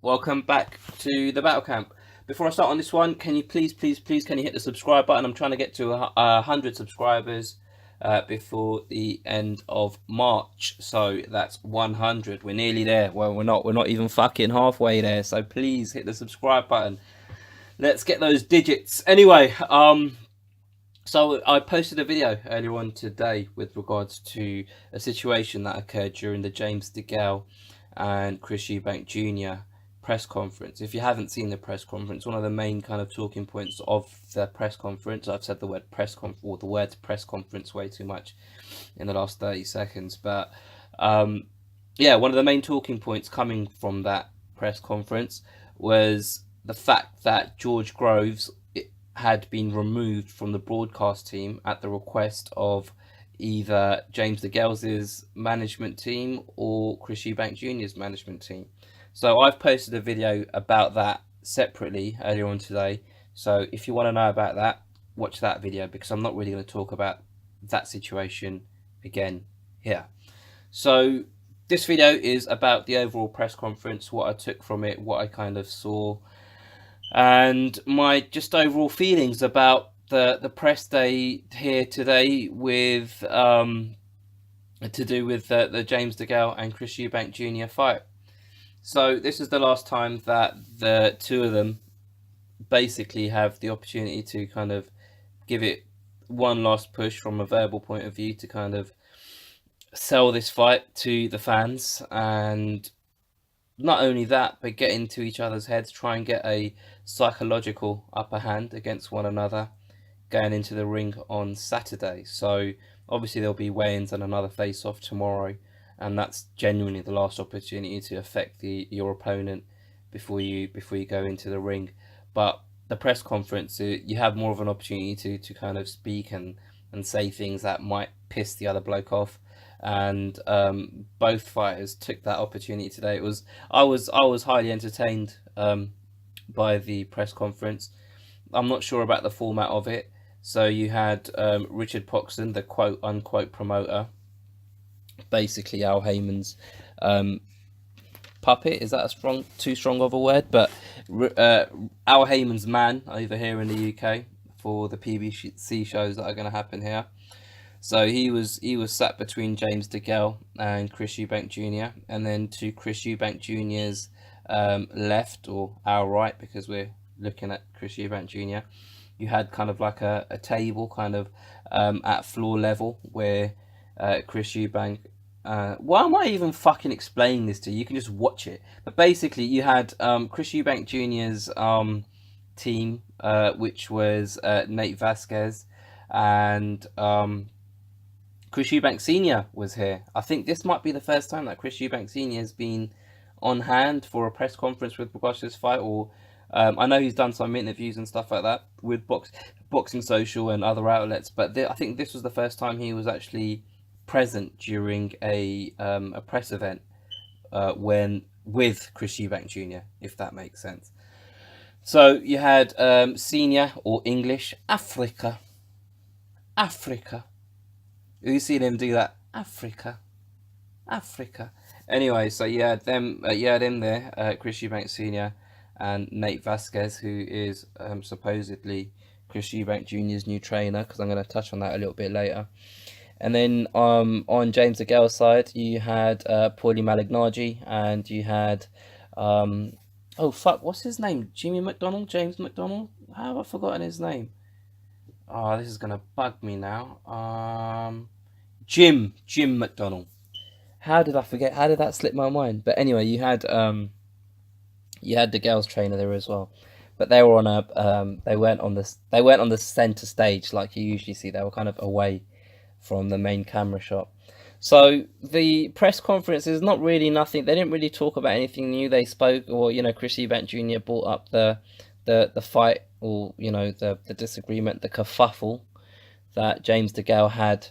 welcome back to the battle camp. Before I start on this one, can you please can you hit the subscribe button? I'm trying to get to 100 subscribers before the end of March, so that's 100. We're nearly there. Well, we're not even fucking halfway there, so please hit the subscribe button. Let's get those digits. Anyway, so I posted a video earlier on today with regards to a situation that occurred during the James Degale and Chris Eubank Jr. press conference. If you haven't seen the press conference, one of the main kind of talking points of the press conference, I've said the word press conference or the words press conference way too much in the last 30 seconds, but yeah, one of the main talking points coming from that press conference was the fact that George Groves had been removed from the broadcast team at the request of either James Degale's management team or Chris Eubank Jr.'s management team. So I've posted a video about that separately earlier on today. So if you want to know about that, watch that video, because I'm not really going to talk about that situation again here. So this video is about the overall press conference, what I took from it, what I kind of saw, and my just overall feelings about the press day here today with to do with the James Degale and Chris Eubank Jr. fight. So this is the last time that the two of them basically have the opportunity to kind of give it one last push from a verbal point of view to kind of sell this fight to the fans, and not only that, but get into each other's heads, try and get a psychological upper hand against one another going into the ring on Saturday. So obviously there'll be weigh-ins and another face-off tomorrow, and that's genuinely the last opportunity to affect your opponent before you go into the ring. But the press conference, you have more of an opportunity to kind of speak and say things that might piss the other bloke off, and both fighters took that opportunity today. I was highly entertained by the press conference. I'm not sure about the format of it. So you had Richard Poxon, the quote unquote promoter, basically Al Heyman's puppet. Is that too strong of a word? But Al Heyman's man over here in the UK for the PBC shows that are going to happen here. So he was sat between James Degale and Chris Eubank Jr. And then to Chris Eubank Jr.'s left, or our right, because we're looking at Chris Eubank Jr., you had kind of like a table kind of at floor level where Chris Eubank... why am I even fucking explaining this to you? You can just watch it. But basically you had Chris Eubank Jr.'s team, which was Nate Vasquez, and Chris Eubank Sr. was here. I think this might be the first time that Chris Eubank Sr. has been on hand for a press conference with regards to this fight, or I know he's done some interviews and stuff like that with Boxing Social and other outlets, but I think this was the first time he was actually present during a press event when with Chris Eubank Jr., if that makes sense. So you had Senior, or English, Africa. Who's seen him do that? Africa. Anyway, so you had him there, Chris Eubank Senior and Nate Vasquez, who is supposedly Chris Eubank Jr.'s new trainer, because I'm going to touch on that a little bit later. And then on James Degale's side, you had Paulie Malignaggi, and you had oh fuck, what's his name? James McDonald? How have I forgotten his name? Oh, this is gonna bug me now. Jim McDonald. How did I forget? How did that slip my mind? But anyway, you had Degale's trainer there as well, but they were on they weren't on the center stage like you usually see. They were kind of away from the main camera shot. So the press conference is not really nothing. They didn't really talk about anything new. They spoke, or Chris Eubank Jr. brought up the fight, or the disagreement, the kerfuffle that James Degale had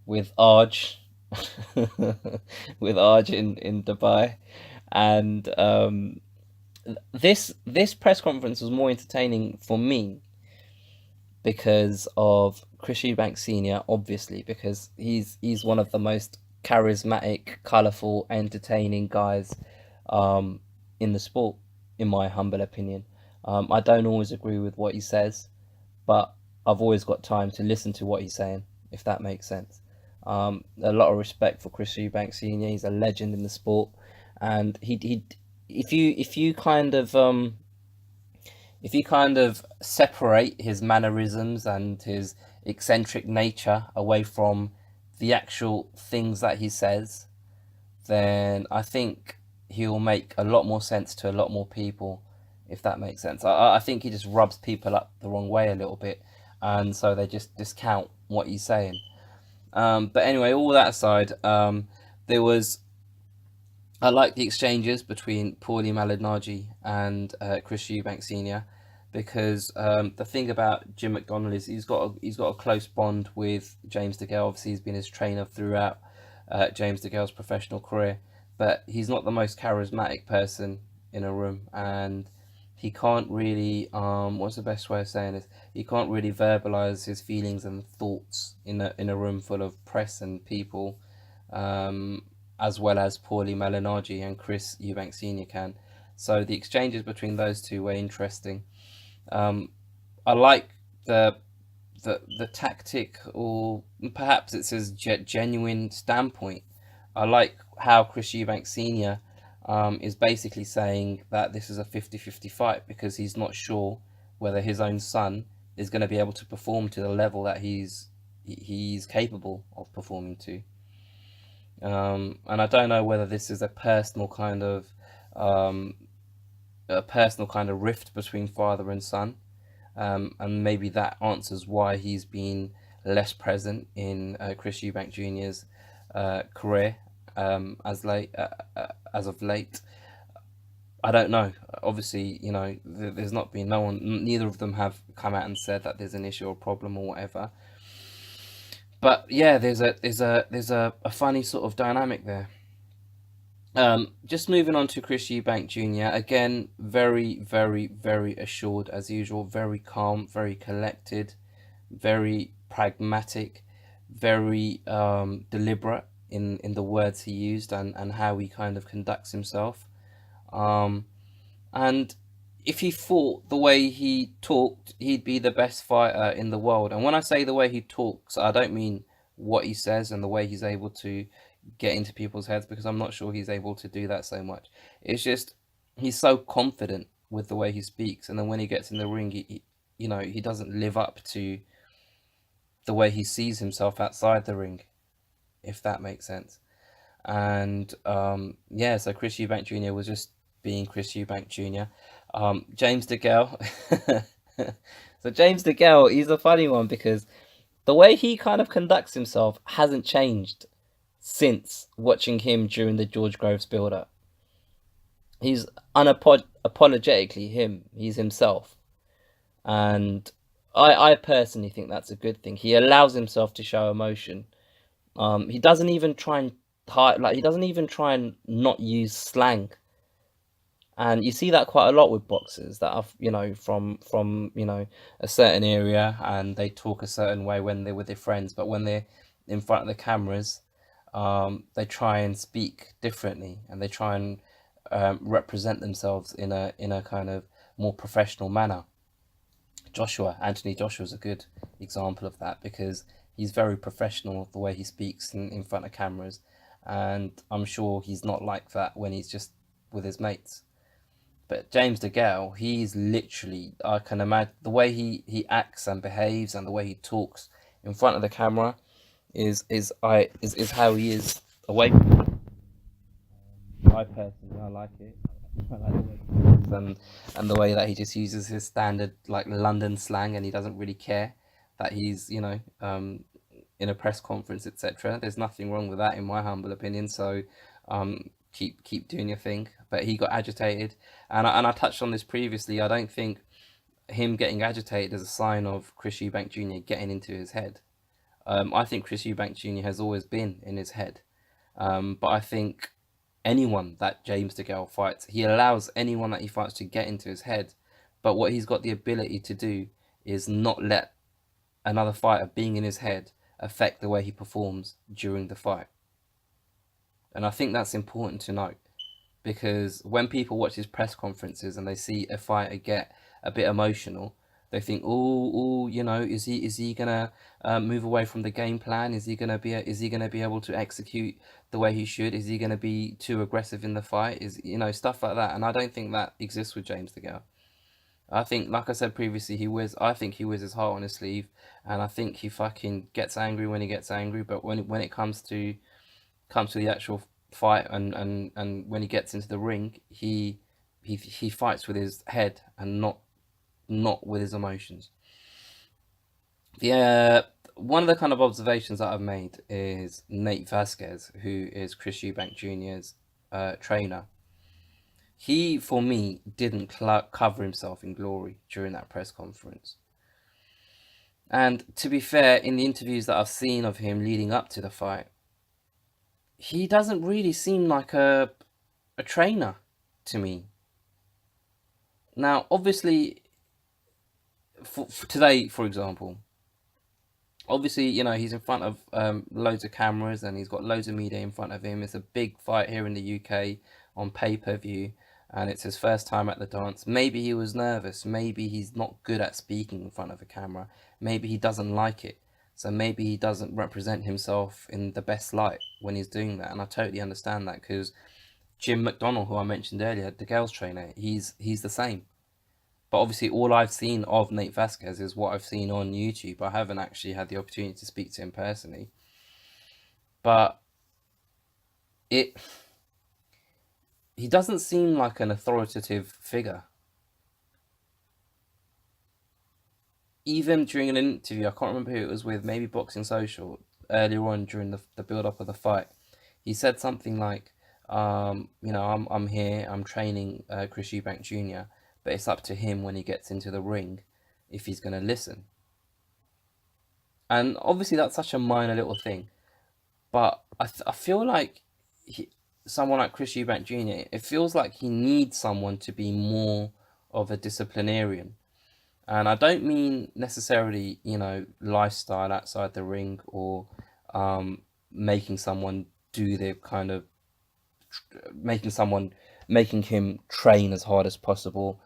with Arj with Arj in Dubai, and this press conference was more entertaining for me because of Chris Eubank Sr., obviously, because he's one of the most charismatic, colourful, entertaining guys in the sport. in my humble opinion. I don't always agree with what he says, but I've always got time to listen to what he's saying, if that makes sense. A lot of respect for Chris Eubank Senior. He's a legend in the sport, and if you kind of separate his mannerisms and his eccentric nature away from the actual things that he says, then I think he'll make a lot more sense to a lot more people, if that makes sense. I think he just rubs people up the wrong way a little bit, and so they just discount what he's saying. But anyway, all that aside, there was I like the exchanges between Paulie Malignaggi and Chris Eubank Senior, because the thing about Jim McDonnell is he's got a close bond with James Degale. Obviously, he's been his trainer throughout James Degale's professional career, but he's not the most charismatic person in a room, and he can't really what's the best way of saying this? He can't really verbalize his feelings and thoughts in a room full of press and people. Um, as well as Paulie Malignaggi and Chris Eubank Senior can. So the exchanges between those two were interesting. Um, I like the tactic, or perhaps it's his genuine standpoint. I like how Chris Eubank Senior is basically saying that this is a 50-50 fight, because he's not sure whether his own son is going to be able to perform to the level that he's capable of performing to. And I don't know whether this is um, a personal kind of rift between father and son, and maybe that answers why he's been less present in Chris Eubank Jr.'s career, as of late. I don't know. Obviously, there's not been no one. Neither of them have come out and said that there's an issue or problem or whatever. But yeah, there's a funny sort of dynamic there. Just moving on to Chris Eubank Jr. Again, very, very, very assured as usual. Very calm, very collected, very pragmatic, very deliberate in the words he used, and how he kind of conducts himself. Um, and if he fought the way he talked, he'd be the best fighter in the world. And when I say the way he talks, I don't mean what he says and the way he's able to get into people's heads, because I'm not sure he's able to do that so much. It's just he's so confident with the way he speaks, and then when he gets in the ring, he doesn't live up to the way he sees himself outside the ring, if that makes sense. And yeah, so Chris Eubank Jr. was just being Chris Eubank Jr. James Degale. So James Degale, he's a funny one, because the way he kind of conducts himself hasn't changed since watching him during the George Groves build-up. He's unapologetically him. He's himself, and I personally think that's a good thing. He allows himself to show emotion. He doesn't even try and he doesn't even try and not use slang. And you see that quite a lot with boxers that are, from a certain area, and they talk a certain way when they're with their friends, but when they're in front of the cameras, they try and speak differently, and they try and represent themselves in a kind of more professional manner. Anthony Joshua is a good example of that, because he's very professional the way he speaks in front of cameras, and I'm sure he's not like that when he's just with his mates. But James Degale, he's literally, I can imagine the way he acts and behaves, and the way he talks in front of the camera is how he is away from it. I personally, I like it. I like the way he talks, and the way that he just uses his standard like London slang, and he doesn't really care that he's in a press conference, etc. There's nothing wrong with that, in my humble opinion. So keep doing your thing. But he got agitated, and I touched on this previously. I don't think him getting agitated is a sign of Chris Eubank Jr. getting into his head. I think Chris Eubank Jr. has always been in his head, but I think anyone that James Degale fights, he allows anyone that he fights to get into his head. But what he's got the ability to do is not let another fighter being in his head affect the way he performs during the fight. And I think that's important to note, because when people watch his press conferences and they see a fighter get a bit emotional, they think, oh, is he gonna move away from the game plan? Is he gonna be able to execute the way he should? Is he gonna be too aggressive in the fight? Stuff like that. And I don't think that exists with James Degale. I think, like I said previously, I think he wears his heart on his sleeve, and I think he fucking gets angry when he gets angry. But when it comes to the actual fight, and when he gets into the ring, he fights with his head and not with his emotions. One of the kind of observations that I've made is Nate Vasquez, who is Chris Eubank Jr.'s trainer. He, for me, didn't cover himself in glory during that press conference. And to be fair, in the interviews that I've seen of him leading up to the fight, he doesn't really seem like a trainer to me. Now, obviously, for today, for example, obviously, he's in front of loads of cameras and he's got loads of media in front of him. It's a big fight here in the UK on pay-per-view, and it's his first time at the dance. Maybe he was nervous. Maybe he's not good at speaking in front of a camera. Maybe he doesn't like it. So maybe he doesn't represent himself in the best light when he's doing that. And I totally understand that, because Jim McDonnell, who I mentioned earlier, Degale's trainer, he's the same. But obviously all I've seen of Nate Vasquez is what I've seen on YouTube. I haven't actually had the opportunity to speak to him personally. But he doesn't seem like an authoritative figure. Even during an interview, I can't remember who it was with, maybe Boxing Social, earlier on during the build-up of the fight, he said something like, I'm here, I'm training Chris Eubank Jr., but it's up to him when he gets into the ring if he's going to listen. And obviously that's such a minor little thing, but I feel like someone like Chris Eubank Jr., it feels like he needs someone to be more of a disciplinarian. And I don't mean necessarily, lifestyle outside the ring, or making someone do their kind of, making him train as hard as possible,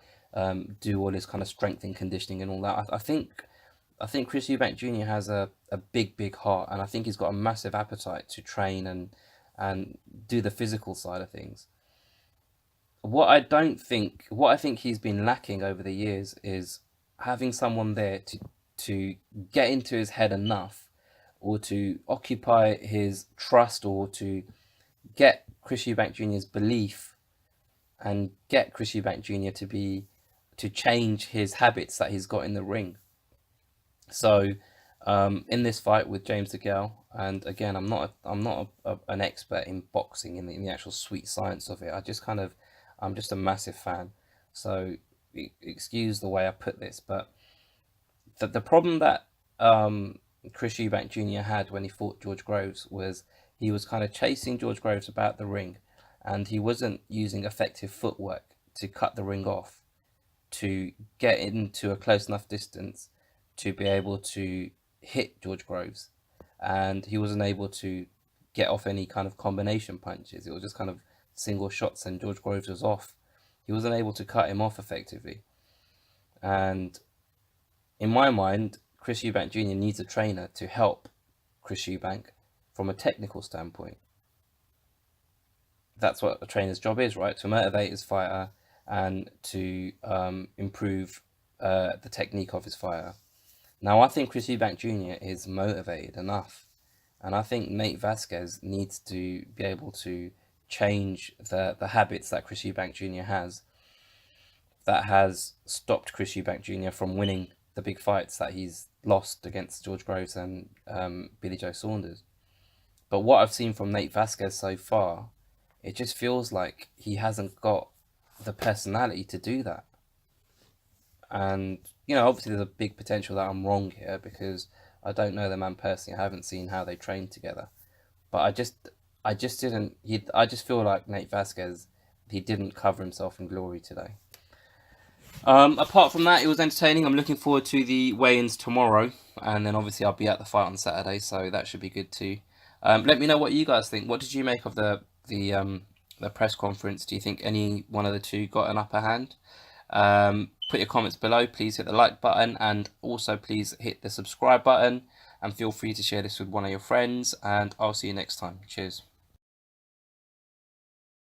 do all his kind of strength and conditioning and all that. I think Chris Eubank Jr. has a big heart, and I think he's got a massive appetite to train and do the physical side of things. What I think he's been lacking over the years is having someone there to get into his head enough, or to occupy his trust, or to get Chris Eubank Jr.'s belief, and get Chris Eubank Jr. to change his habits that he's got in the ring. So in this fight with James Degale, and again, I'm not an expert in boxing, in the actual sweet science of it. I'm just a massive fan. So excuse the way I put this, but the problem that Chris Eubank Jr. had when he fought George Groves was he was kind of chasing George Groves about the ring, and he wasn't using effective footwork to cut the ring off, to get into a close enough distance to be able to hit George Groves, and he wasn't able to get off any kind of combination punches. It was just kind of single shots and George Groves was off. He wasn't able to cut him off effectively. And in my mind, Chris Eubank Jr. needs a trainer to help Chris Eubank from a technical standpoint. That's what a trainer's job is, right? To motivate his fighter and to improve the technique of his fighter. Now, I think Chris Eubank Jr. is motivated enough, and I think Nate Vasquez needs to be able to change the habits that Chris Eubank Jr. has, that has stopped Chris Eubank Jr. from winning the big fights that he's lost against George Groves and Billy Joe Saunders. But what I've seen from Nate Vasquez so far, it just feels like he hasn't got the personality to do that. And, obviously there's a big potential that I'm wrong here, because I don't know the man personally. I haven't seen how they train together. But I just feel like Nate Vasquez, he didn't cover himself in glory today. Apart from that, it was entertaining. I'm looking forward to the weigh-ins tomorrow, and then obviously I'll be at the fight on Saturday, so that should be good too. Let me know what you guys think. What did you make of the the press conference, do you think any one of the two got an upper hand? Put your comments below. Please hit the like button, and also please hit the subscribe button, and feel free to share this with one of your friends, and I'll see you next time. Cheers.